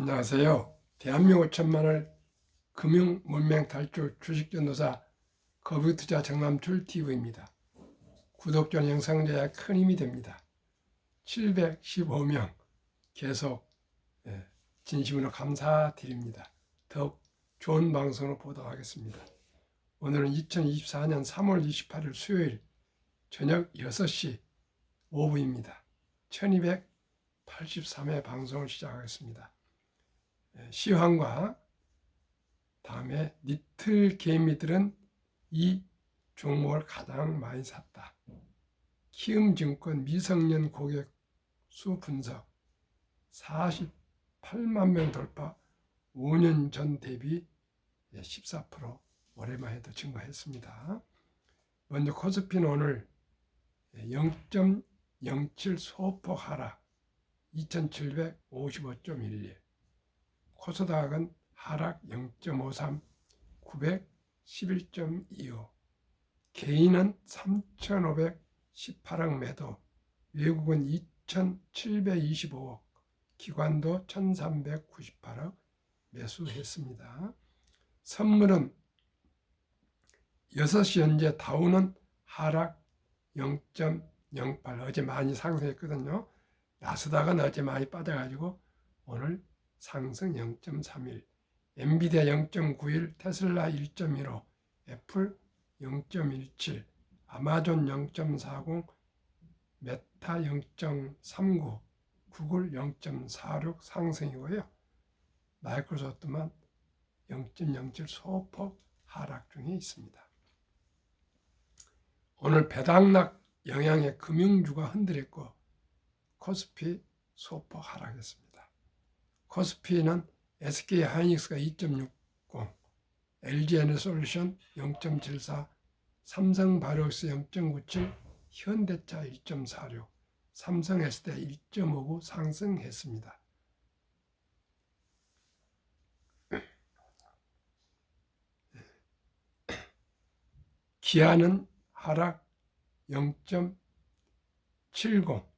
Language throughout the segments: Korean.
안녕하세요. 대한민국 천만을 금융 문명 탈출 주식전도사 거부투자 정남출 TV입니다. 구독자 영상 제작 큰 힘이 됩니다. 715명 계속 진심으로 감사드립니다. 더욱 좋은 방송으로 보도하겠습니다. 오늘은 2024년 3월 28일 수요일 저녁 6시 5분입니다. 1283회 방송을 시작하겠습니다. 시황과 다음에 리틀 개미들은 이 종목을 가장 많이 샀다. 키움증권 미성년 고객 수 분석 48만 명 돌파, 5년 전 대비 14% 올해만 해도 증가했습니다. 먼저 코스피는 오늘 0.07 소폭 하락 2755.11, 코스닥은 하락 0.53 911.25, 개인은 3,518억 매도, 외국은 2,725억, 기관도 1,398억 매수했습니다. 선물은 6시 현재 다우는 하락 0.08, 어제 많이 상승했거든요. 나스닥은 어제 많이 빠져가지고 오늘 상승 0.31, 엔비디아 0.91, 테슬라 1.15, 애플 0.17, 아마존 0.40, 메타 0.39, 구글 0.46 상승이고요. 마이크로소프트만 0.07 소폭 하락 중에 있습니다. 오늘 배당락 영향의 금융주가 흔들렸고 코스피 소폭 하락했습니다. 코스피는 SK하이닉스가 2.60, LG에너솔루션 0.74, 삼성바이오로직스 0.97, 현대차 1.46, 삼성에스테 1.59 상승했습니다. 기아는 하락 0.70,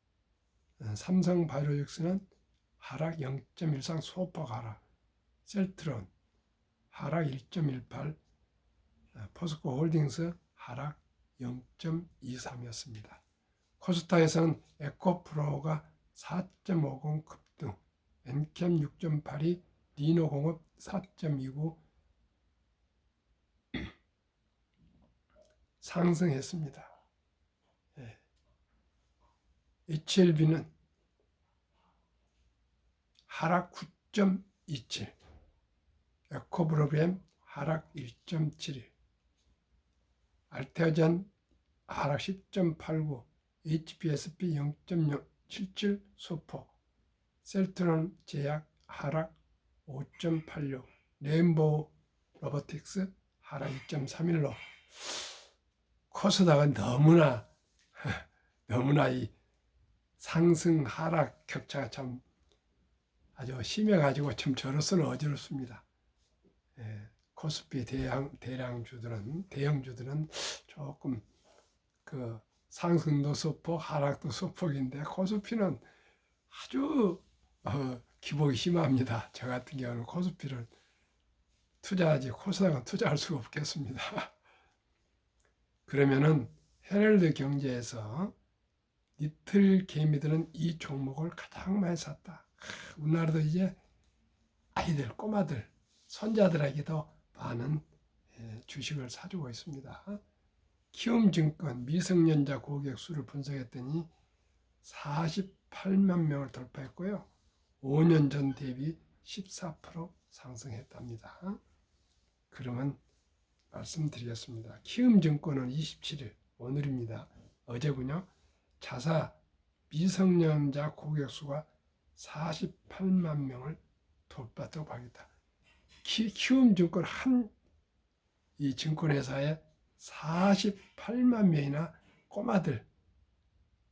삼성바이오로직스는 하락 0.13 소폭 하락, 셀트론 하락 1.18, 포스코홀딩스 하락 0.23이었습니다. 코스닥에서는 에코프로가 4.50 급등, 엔캠 6.82, 리노공업 4.29 상승했습니다. HLB는 하락 9.27, 에코브로비엠 하락 1.71, 알테오젠 하락 10.89, HPSP 0.77 소폭, 셀트론 제약 하락 5.86, 레인보우 로보틱스 하락 2.31로 코스닥은 너무나 이 상승 하락 격차가 참 아주 심해가지고 좀 저로서는 어지럽습니다. 코스피 대형주들은 조금 그 상승도 소폭, 하락도 소폭인데 코스피는 아주 기복이 심합니다. 저 같은 경우는 코스피를 투자하지 코스닥은 투자할 수가 없겠습니다. 그러면은 헤럴드 경제에서 리틀 개미들은 이 종목을 가장 많이 샀다. 우리나라도 이제 아이들, 꼬마들, 손자들에게도 많은 주식을 사주고 있습니다. 키움증권 미성년자 고객 수를 분석했더니 48만 명을 돌파했고요. 5년 전 대비 14% 상승했답니다. 그러면 말씀드리겠습니다. 키움증권은 27일, 오늘입니다. 어제군요. 자사 미성년자 고객 수가 48만 명을 돌파했다고 합니다. 키움증권 이 증권회사에 48만 명이나 꼬마들,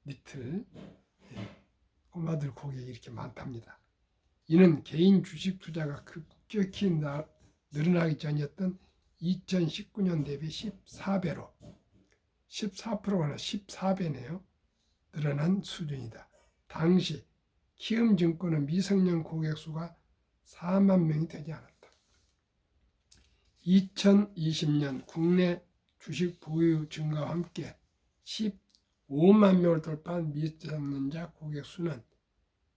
리틀 꼬마들 고객이 이렇게 많답니다. 이는 개인 주식 투자가 급격히 늘어나기 전이었던 2019년 대비 14배로 14%가 아니라 14배네요. 늘어난 수준이다. 당시 키움증권은 미성년 고객 수가 4만 명이 되지 않았다. 2020년 국내 주식 보유 증가와 함께 15만 명을 돌파한 미성년자 고객 수는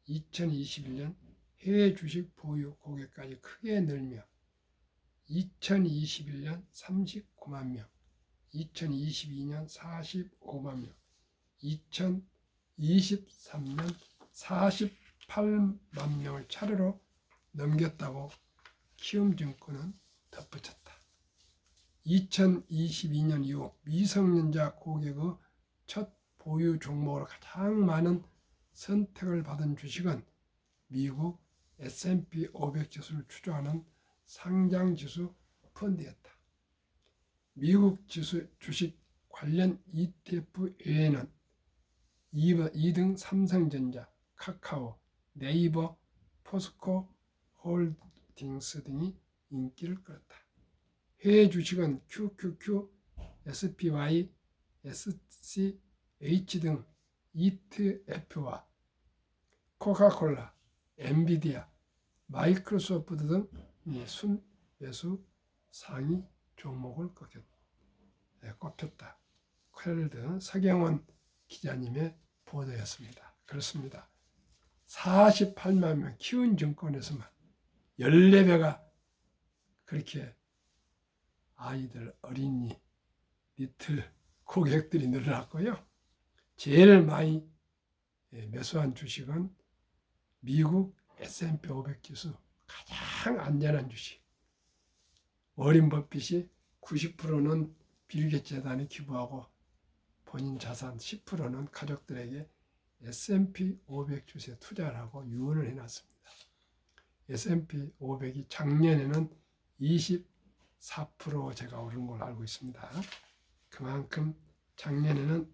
2021년 해외 주식 보유 고객까지 크게 늘며 2021년 39만 명, 2022년 45만 명, 2023년 48만 명을 차례로 넘겼다고 키움증권은 덧붙였다. 2022년 이후 미성년자 고객의 첫 보유 종목으로 가장 많은 선택을 받은 주식은 미국 S&P 500 지수를 추종하는 상장지수 펀드였다. 미국 지수 주식 관련 ETF 외에는 2등 삼성전자, 카카오, 네이버, 포스코 홀딩스 등이 인기를 끌었다. 해외 주식은 QQQ, SPY, SCH 등 ETF와 코카콜라, 엔비디아, 마이크로소프트 등 순매수 상위 종목을 꼽혔다. 퀘럴드 서경원 기자님의 보도였습니다. 그렇습니다. 48만 명 키움증권에서만 14배가 그렇게 아이들, 어린이, 리틀 고객들이 늘어났고요. 제일 많이 매수한 주식은 미국 S&P 500 지수 가장 안전한 주식. 워린 버핏이 90%는 빌 게이츠 재단에 기부하고 본인 자산 10%는 가족들에게 S&P 500 주식에 투자를 하고 유언을 해놨습니다. S&P 500이 작년에는 24% 제가 오른 걸로 알고 있습니다. 그만큼 작년에는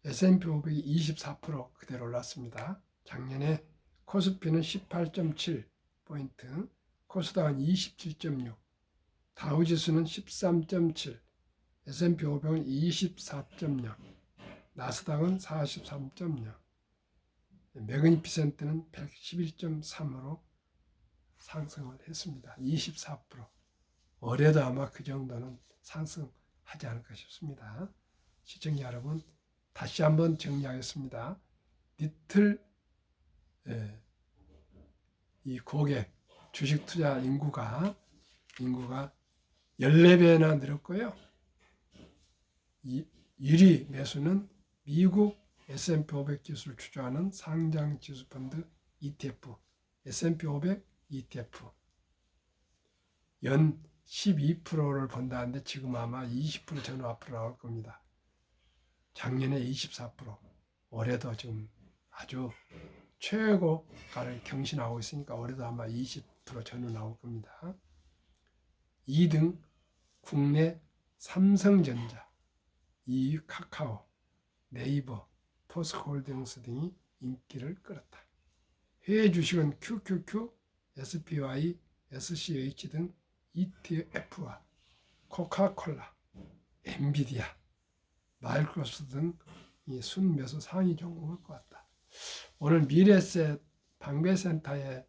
S&P 500이 24% 그대로 올랐습니다. 작년에 코스피는 18.7포인트, 코스닥은 27.6, 다우지수는 13.7, S&P 500은 24.0, 나스닥은 43.0, 매그니피센트는 111.3으로 상승을 했습니다. 24%. 올해도 아마 그 정도는 상승하지 않을까 싶습니다. 시청자 여러분, 다시 한번 정리하겠습니다. 리틀 이 고객 주식 투자 인구가 14배나 늘었고요. 1위 매수는 미국 S&P 500 지수를 추종하는 상장 지수 펀드 ETF, S&P 500 ETF. 연 12%를 본다는데 지금 아마 20% 전후 앞으로 나올 겁니다. 작년에 24%, 올해도 지금 아주 최고가를 경신하고 있으니까 올해도 아마 20% 전후 나올 겁니다. 2등 국내 삼성전자, 2위 카카오, 네이버, 포스코홀딩스 등이 인기를 끌었다. 해외 주식은 QQQ, SPY, SCH 등 ETF와 코카콜라, 엔비디아, 마이크로소프트 등 이 순매수 상위 종목을 꼽았다. 오늘 미래에셋 방배센터에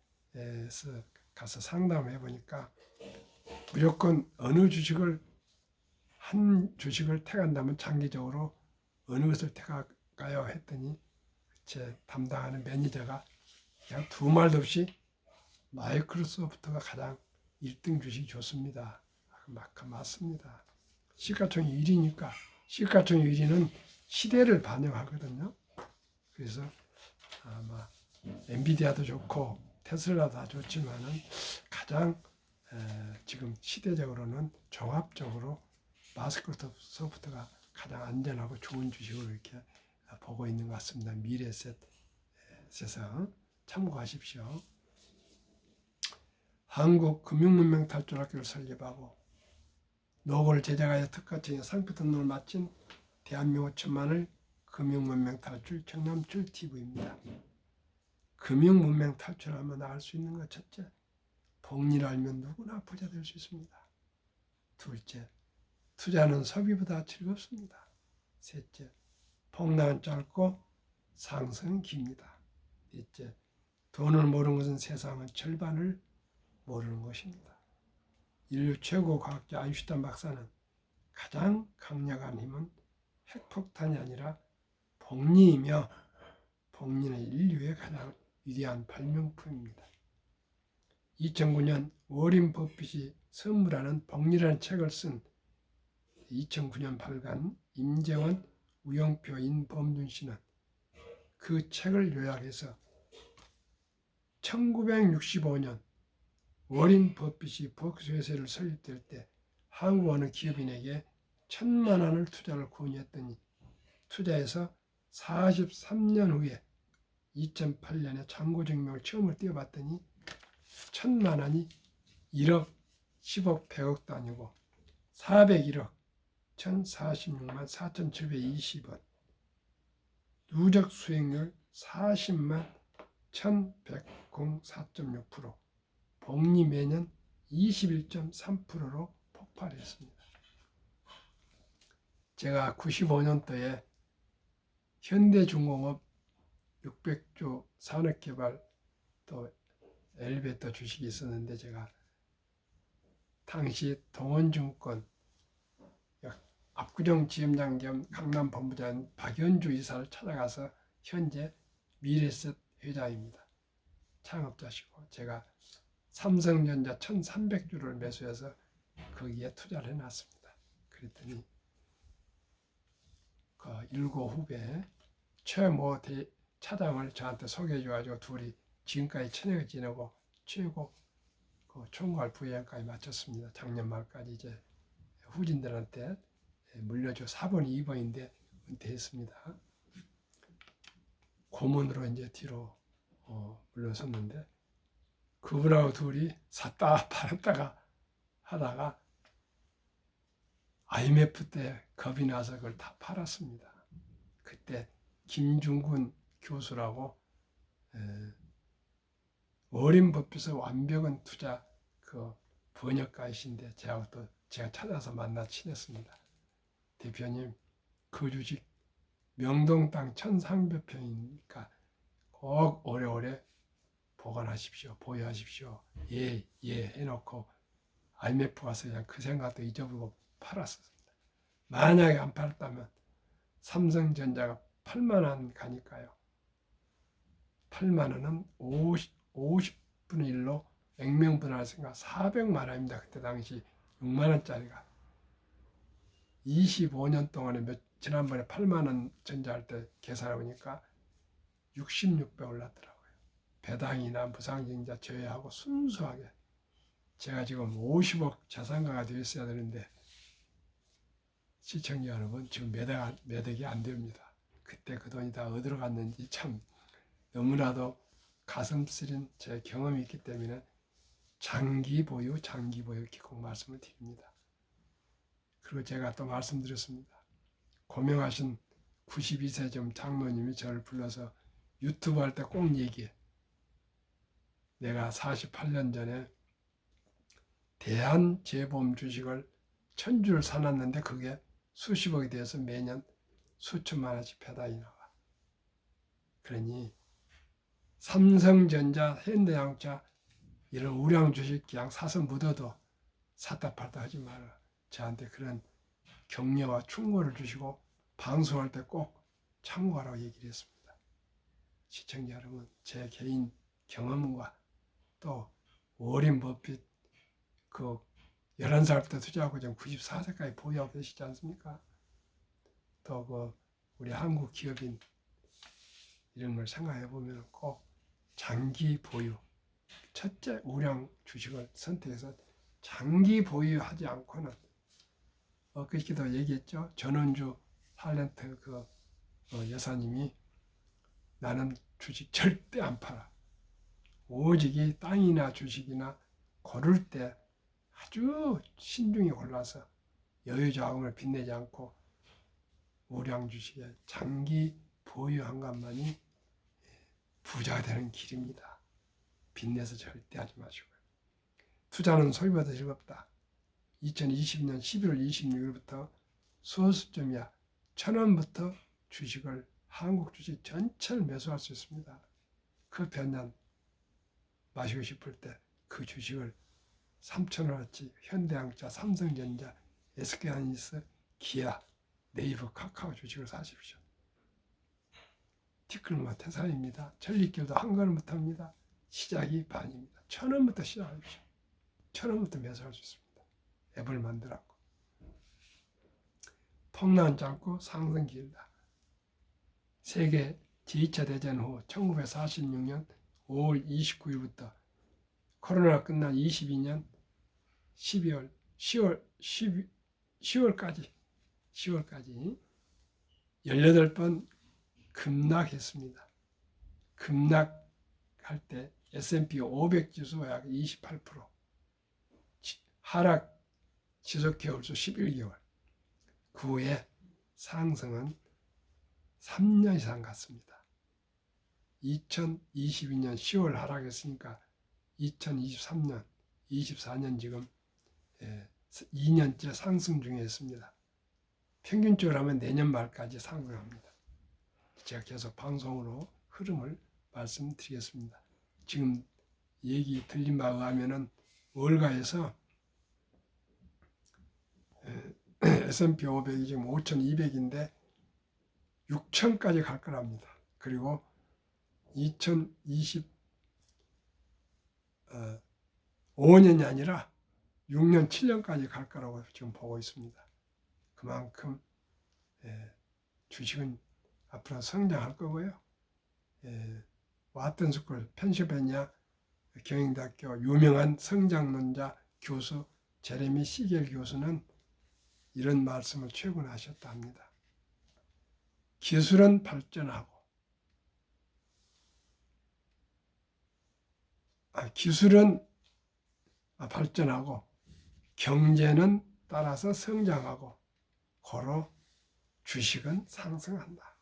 가서 상담해 보니까 무조건 어느 주식을 한 주식을 택한다면 장기적으로 어느 것을 택할까요? 했더니 제 담당하는 매니저가 그냥 두 말도 없이 마이크로소프트가 가장 1등 주식이 좋습니다. 맞습니다. 시가총액 1위니까 시가총액 1위는 시대를 반영하거든요. 그래서 아마 엔비디아도 좋고 테슬라도 다 좋지만은 가장 지금 시대적으로는 종합적으로 마이크로소프트가 가장 안전하고 좋은 주식으로 이렇게 보고 있는 것 같습니다. 미래에셋에서 참고하십시오. 한국금융문명탈출학교를 설립하고 노고를 제작하여 특화청의 상표 등록을 마친 대한민국 천만을 금융문명탈출 정남출TV입니다. 금융문명 탈출하면 알 수 있는 것 첫째, 복리를 알면 누구나 부자 될 수 있습니다. 둘째, 투자는 소비보다 즐겁습니다. 셋째, 폭락은 짧고 상승기입니다. 넷째, 돈을 모르는 것은 세상은 절반을 모르는 것입니다. 인류 최고 과학자 아인슈타인 박사는 가장 강력한 힘은 핵폭탄이 아니라 복리이며 복리는 인류의 가장 위대한 발명품입니다. 2009년 워린 버핏이 선물하는 복리라는 책을 쓴 2009년 발간 임재원, 우영표, 인범준 씨는 그 책을 요약해서 1965년 워린 버핏이 버크셔회사를 설립될 때 한국 어느 기업인에게 1,000만 원을 투자를 권유했더니 투자해서 43년 후에 2008년에 잔고증명을 처음으로 띄워봤더니 1,000만 원이 1억, 10억, 100억도 아니고 401억 1,046만 4,720원, 누적 수익률 40만 1,104.6%, 복리 매년 21.3%로 폭발했습니다. 제가 95년도에 현대중공업 600조 산업개발 또 엘리베이터 주식이 있었는데 제가 당시 동원증권 압구정 지점장 겸 강남 본부장 박연주 이사를 찾아가서 현재 미래셋 회장입니다. 창업자시고 제가 삼성전자 1,300주를 매수해서 거기에 투자를 해놨습니다. 그랬더니 그 일고 후배 최모 차장을 저한테 소개해줘가지고 둘이 지금까지 천여가 지내고 최고 그 총괄 부회장까지 마쳤습니다. 작년 말까지 이제 후진들한테 물려줘 4번, 2번인데 은퇴했습니다. 고문으로 이제 뒤로 물러섰는데 그분하고 둘이 샀다 팔았다가 하다가 IMF 때 겁이 나서 그걸 다 팔았습니다. 그때 김중근 교수라고 워린 버핏의 완벽한 투자 그 번역가이신데 제가 찾아서 만나 친했습니다. 대표님, 그 주식 명동 땅 1,300평이니까 꼭 오래오래 보관하십시오. 보유하십시오. 예 해놓고 IMF 와서 그냥 그 생각도 잊어버리고 팔았었습니다. 만약에 안 팔았다면 삼성전자가 8만 원 가니까요. 8만 원은 50분의 1로 액면분할 생각 400만 원입니다. 그때 당시 6만 원짜리가 25년 동안에 지난번에 8만 원 전자할 때 계산해 보니까 66배 올랐더라고요. 배당이나 무상증자 제외하고 순수하게 제가 지금 50억 자산가가 되어 있어야 되는데 시청자 여러분 지금 매덕이 안 됩니다. 그때 그 돈이 다 어디로 갔는지 참 너무나도 가슴 쓰린 제 경험이 있기 때문에 장기 보유 이렇게 꼭 말씀을 드립니다. 그리고 제가 또 말씀드렸습니다. 고명하신 92세 좀 장로님이 저를 불러서 유튜브 할 때 꼭 얘기해. 내가 48년 전에 대한재보험 주식을 1,000주를 사놨는데 그게 수십억이 돼서 매년 수천만 원씩 배당이 나와. 그러니 삼성전자, 현대자동차 이런 우량 주식 그냥 사서 묻어도 샀다 팔다 하지 마라. 저한테 그런 격려와 충고를 주시고 방송할 때 꼭 참고하라고 얘기를 했습니다. 시청자 여러분, 제 개인 경험과 또 워린 버핏 그 11살부터 투자하고 지금 94세까지 보유하고 계시지 않습니까? 또 그 우리 한국 기업인 이런 걸 생각해 보면 꼭 장기 보유, 첫째 우량 주식을 선택해서 장기 보유하지 않고는 엊그저께도 얘기했죠. 전원주 탤런트 그 여사님이 나는 주식 절대 안 팔아. 오직이 땅이나 주식이나 고를 때 아주 신중히 골라서 여유자금을 빚내지 않고 우량 주식에 장기 보유한 것만이 부자가 되는 길입니다. 빚내서 절대 하지 마시고요. 투자는 소비보다 즐겁다. 2020년 11월 26일부터 수호수점이야 1,000원부터 주식을 한국 주식 전체를 매수할 수 있습니다. 커피 한 잔 마시고 싶을 때 그 주식을 3,000원어치 현대양자, 삼성전자, SK하이닉스, 기아, 네이버, 카카오 주식을 사십시오. 티끌모 태산입니다. 전리길도 한 걸음부터입니다. 시작이 반입니다. 1,000원부터 시작하십시오. 1,000원부터 매수할 수 있습니다. 앱을 만들었고 폭락은 짧고 상승 길다. 세계 제2차 대전 후 1946년 5월 29일부터 코로나가 끝난 22년 10월까지 18번 급락했습니다. 급락할 때 S&P 500 지수가 약 28%, 하락 지속 개월수 11개월, 그 후에 상승은 3년 이상 갔습니다. 2022년 10월 하락했으니까 2023년, 24년 지금 2년째 상승 중에 있습니다. 평균적으로 하면 내년 말까지 상승합니다. 제가 계속 방송으로 흐름을 말씀드리겠습니다. 지금 얘기 들린 바에 의하면은 월가에서 S&P 500이 지금 5,200인데 6,000까지 갈 거랍니다. 그리고 2025년이 아니라 6년, 7년까지 갈 거라고 지금 보고 있습니다. 그만큼 주식은 앞으로 성장할 거고요. 왓튼 스쿨 펜실베니아 경영대학교 유명한 성장론자 교수 제레미 시겔 교수는 이런 말씀을 최근에 하셨다 합니다. 기술은 발전하고 기술은 발전하고 경제는 따라서 성장하고 고로 주식은 상승한다.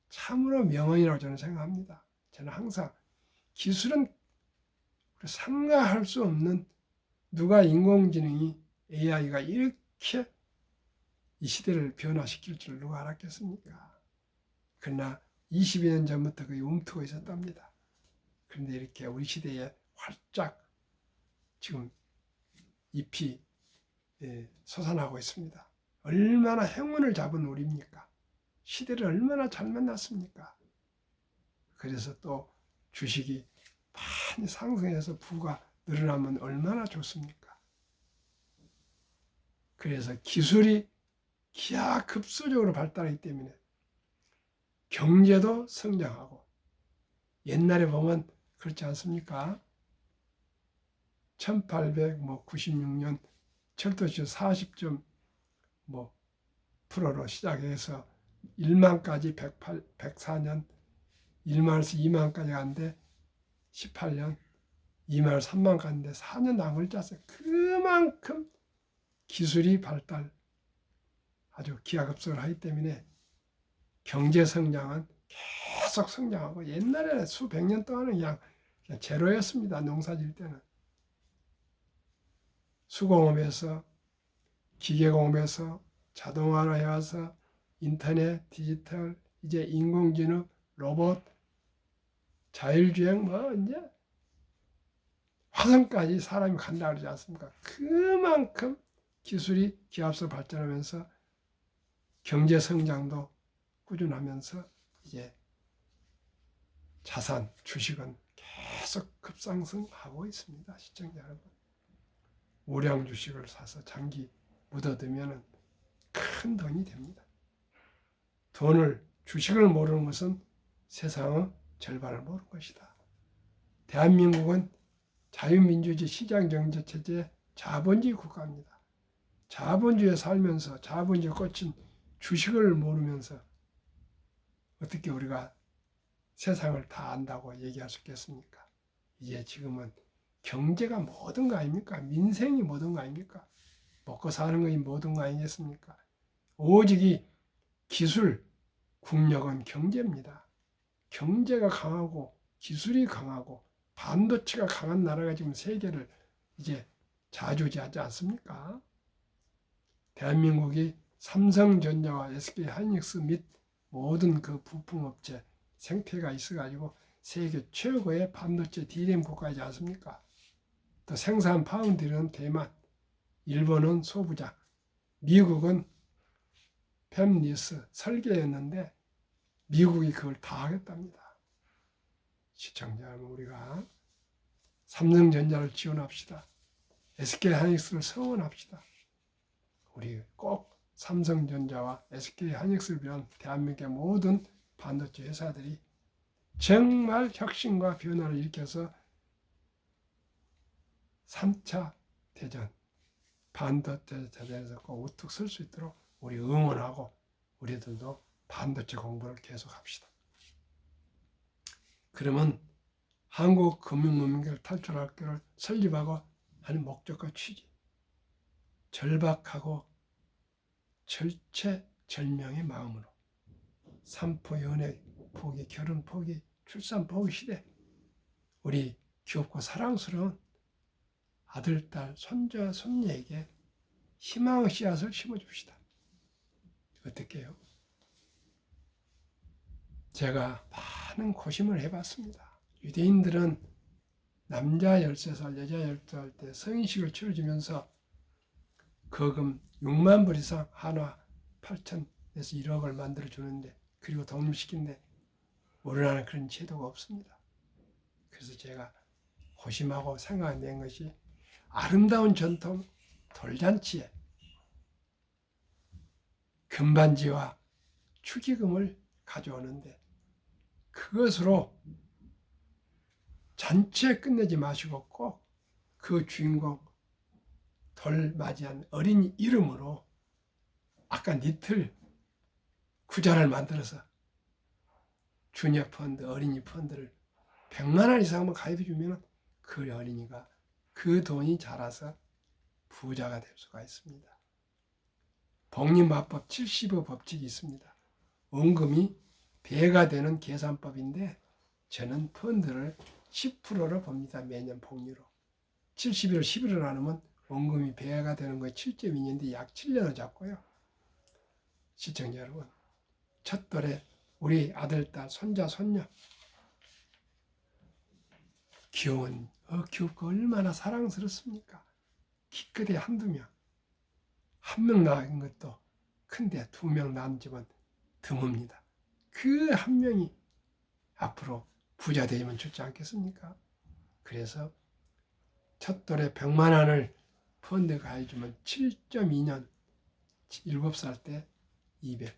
참으로 명언이라고 저는 생각합니다. 저는 항상 기술은 상가할 수 없는, 누가 인공지능이 AI가 이렇게 이 시대를 변화시킬 줄 누가 알았겠습니까? 그러나 22년 전부터 그게 움트고 있었답니다. 그런데 이렇게 우리 시대에 활짝 지금 잎이 솟아나고 있습니다. 얼마나 행운을 잡은 우리입니까? 시대를 얼마나 잘 만났습니까? 그래서 또 주식이 많이 상승해서 부가 늘어나면 얼마나 좋습니까? 그래서 기술이 기하급수적으로 발달하기 때문에 경제도 성장하고, 옛날에 보면 그렇지 않습니까? 1896년 철도시 40.%로 시작해서 1만까지 104년, 1만에서 2만까지 갔는데 18년 2만 3만 갔는데 4년 남을 짰어요. 그만큼 기술이 발달 아주 기하급수를 하기 때문에 경제 성장은 계속 성장하고, 옛날에는 수백 년 동안은 그냥 제로였습니다. 농사질 때는. 수공업에서, 기계공업에서, 자동화로 해와서 인터넷, 디지털, 이제 인공지능, 로봇, 자율주행, 이제 화성까지 사람이 간다 그러지 않습니까? 그만큼 기술이 기하급수로 발전하면서 경제 성장도 꾸준하면서 이제 자산, 주식은 계속 급상승하고 있습니다. 시청자 여러분, 우량 주식을 사서 장기 묻어두면 큰 돈이 됩니다. 주식을 모르는 것은 세상의 절반을 모르는 것이다. 대한민국은 자유민주주의 시장경제체제 자본주의 국가입니다. 자본주의에 살면서 자본주의에 꽂힌 주식을 모르면서 어떻게 우리가 세상을 다 안다고 얘기할 수 있겠습니까? 이제 지금은 경제가 모든 거 아닙니까? 민생이 모든 거 아닙니까? 먹고 사는 것이 모든 거 아니겠습니까? 오직 이 기술, 국력은 경제입니다. 경제가 강하고 기술이 강하고 반도체가 강한 나라가 지금 세계를 이제 좌지우지하지 않습니까? 대한민국이 삼성전자와 SK하이닉스 및 모든 그 부품업체 생태가 있어가지고 세계 최고의 반도체 D램 국가이지 않습니까? 또 생산 파운드는 대만, 일본은 소부장, 미국은 팹리스 설계였는데 미국이 그걸 다 하겠답니다. 시청자 여러분, 우리가 삼성전자를 지원합시다. SK하이닉스를 성원합시다. 우리 꼭 삼성전자와 SK하이닉스를 비롯한 대한민국의 모든 반도체 회사들이 정말 혁신과 변화를 일으켜서 3차 대전, 반도체 대전에서 꼭 우뚝 설 수 있도록 우리 응원하고 우리들도 반도체 공부를 계속합시다. 그러면 한국 금융문명을 탈출학교를 설립하고 하는 목적과 취지, 절박하고 절체절명의 마음으로 삼포 연애 포기, 결혼 포기, 출산 포기 시대, 우리 귀엽고 사랑스러운 아들, 딸, 손자, 손녀에게 희망의 씨앗을 심어줍시다. 어떻게 해요? 제가 많은 고심을 해봤습니다. 유대인들은 남자 13살, 여자 12살 때 성인식을 치러주면서 거금 6만 불 이상 한화 8천에서 1억을 만들어주는데, 그리고 독립시키는데 우리나라는 그런 제도가 없습니다. 그래서 제가 고심하고 생각낸 것이 아름다운 전통 돌잔치에 금반지와 축의금을 가져오는데 그것으로 잔치에 끝내지 마시고 꼭 그 주인공 돌 맞이한 어린이 이름으로 아까 니틀 구자를 만들어서 주니어 펀드, 어린이 펀드를 100만 원 이상만 가입해 주면 그 어린이가 그 돈이 자라서 부자가 될 수가 있습니다. 복리마법 70의 법칙이 있습니다. 원금이 배가 되는 계산법인데 저는 펀드를 10%로 봅니다. 매년 복리로. 70일 11을 나누면 원금이 배가 되는 거에 7.2년인데 약 7년을 잡고요. 시청자 여러분, 첫돌에 우리 아들, 딸, 손자, 손녀 귀여운, 귀엽고 얼마나 사랑스럽습니까? 기껏해 한두 명, 한 명 낳은 것도 큰데 2명 낳은 집은 드뭅니다. 그 한 명이 앞으로 부자 되면 좋지 않겠습니까? 그래서 첫돌에 100만 원을 펀드 가해주면 7.2년 7살 때 200,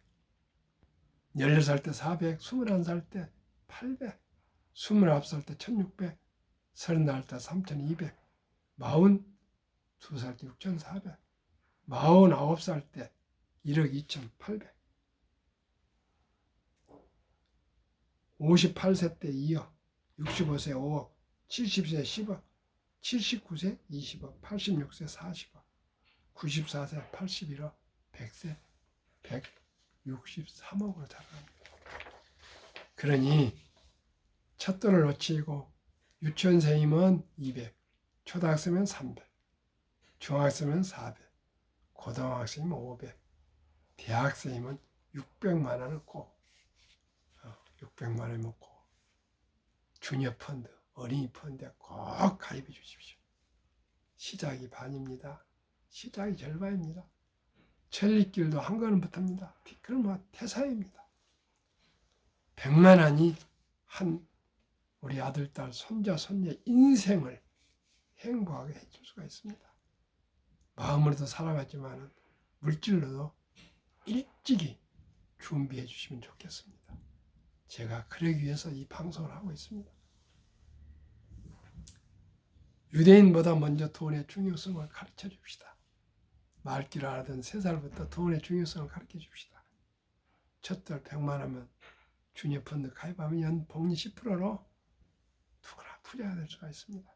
16살 때 400, 21살 때 800, 29살 때 1600, 30살 때 3200, 42살 때 6400, 49살 때 1억 2800, 58세 때 2억, 65세 5억, 70세 10억, 79세 20억, 86세 40억, 94세 81억, 100세 163억으로 자랍니다. 그러니 첫돌을 놓치고 유치원생이면 200, 초등학생이면 300, 중학생이면 400, 고등학생이면 500, 대학생이면 600만 원을 꼭 600만 원이면 꼭 주니어 펀드, 어린이 펀드에 꼭 가입해 주십시오. 시작이 반입니다. 시작이 절반입니다. 천리길도 한 걸음 붙습니다. 그럼 태사입니다. 100만 원이 한 우리 아들, 딸, 손자, 손녀 인생을 행복하게 해줄 수가 있습니다. 마음으로도 살아가지만 물질로도 일찍이 준비해 주시면 좋겠습니다. 제가 그러기 위해서 이 방송을 하고 있습니다. 유대인보다 먼저 돈의 중요성을 가르쳐 줍시다. 말귀를 알아듣는 3살부터 돈의 중요성을 가르쳐 줍시다. 첫돌 100만 원면 주니어 펀드 가입하면 연 복리 10%로 누구나 부자가 될 수가 있습니다.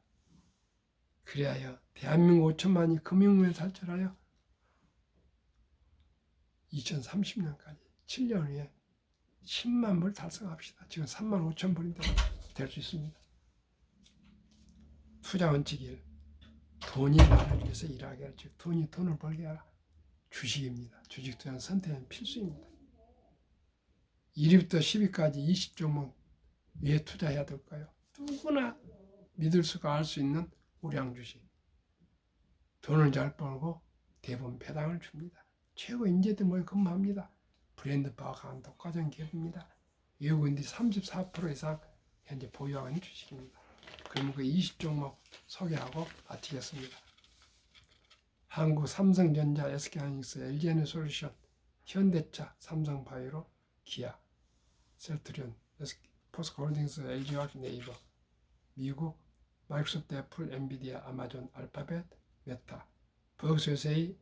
그리하여 대한민국 5천만이 금융문에 탈출하여 2030년까지 7년 후에 10만 불 달성합시다. 지금 3만 5천 불인데 될 수 있습니다. 투자 원칙 1. 돈이 나를 위해서 일하게 하라. 즉 돈이 돈을 벌게 하라. 주식입니다. 주식 투자는 선택은 필수입니다. 1위부터 10위까지 20종목 왜 투자해야 될까요? 누구나 믿을 수가 알 수 있는 우량 주식. 돈을 잘 벌고 대부분 배당을 줍니다. 최고 인재들 모여 근무합니다. 브랜드 파워 강한 독과점 기업입니다. 외국인들이 34% 이상 현재 보유하고 있는 주식입니다. 그러면 그 20종목 소개하고 마치겠습니다. 한국 삼성전자, SK하이닉스, LG에너솔루션, 현대차, 삼성바이오, 기아, 셀트리온, 포스코홀딩스, LG화학, 네이버, 미국 마이크로소프트, 애플, 엔비디아, 아마존, 알파벳, 메타, 버크셔세이,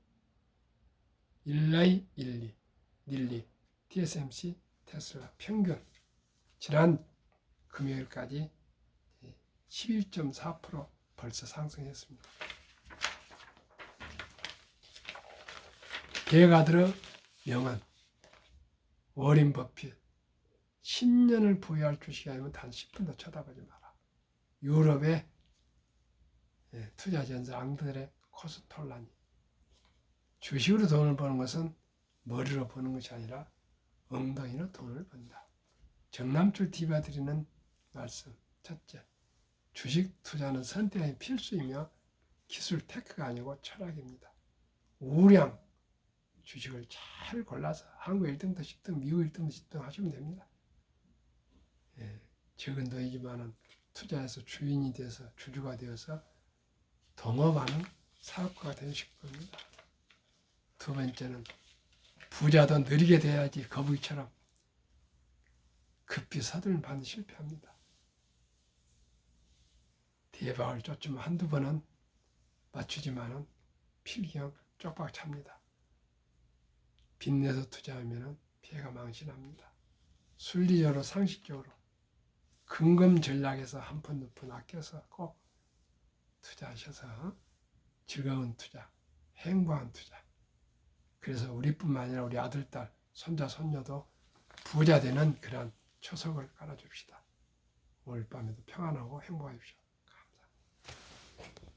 일라이, 릴리, TSMC, 테슬라 평균 지난 금요일까지 11.4% 벌써 상승했습니다. 개가 들어 명언 워린 버핏 10년을 보유할 주식이 아니면 단 10분도 쳐다보지 마라. 유럽의 투자 전사 앙드레 코스톨라니 주식으로 돈을 버는 것은 머리로 버는 것이 아니라 엉덩이로 돈을 번다. 정남출 TV가 드리는 말씀 첫째, 주식 투자는 선택이 필수이며 기술 테크가 아니고 철학입니다. 우량 주식을 잘 골라서 한국 1등부터 10등, 미국 1등부터 10등 하시면 됩니다. 적은 돈이지만 투자해서 주인이 돼서 주주가 되어서 동업하는 사업가가 되실 겁니다. 두 번째는 부자도 느리게 돼야지 거북이처럼 급히 서두르는 반은 실패합니다. 대박을 쫓으면 한두 번은 맞추지만은 필경 쪽박 찹니다. 빚내서 투자하면 피해가 망신합니다. 순리적으로 상식적으로 근검 전략에서 한 푼, 두 푼 아껴서 꼭 투자하셔서 즐거운 투자, 행복한 투자. 그래서 우리뿐만 아니라 우리 아들, 딸, 손자, 손녀도 부자 되는 그런 초석을 깔아줍시다. 오늘 밤에도 평안하고 행복하십시오. 감사합니다.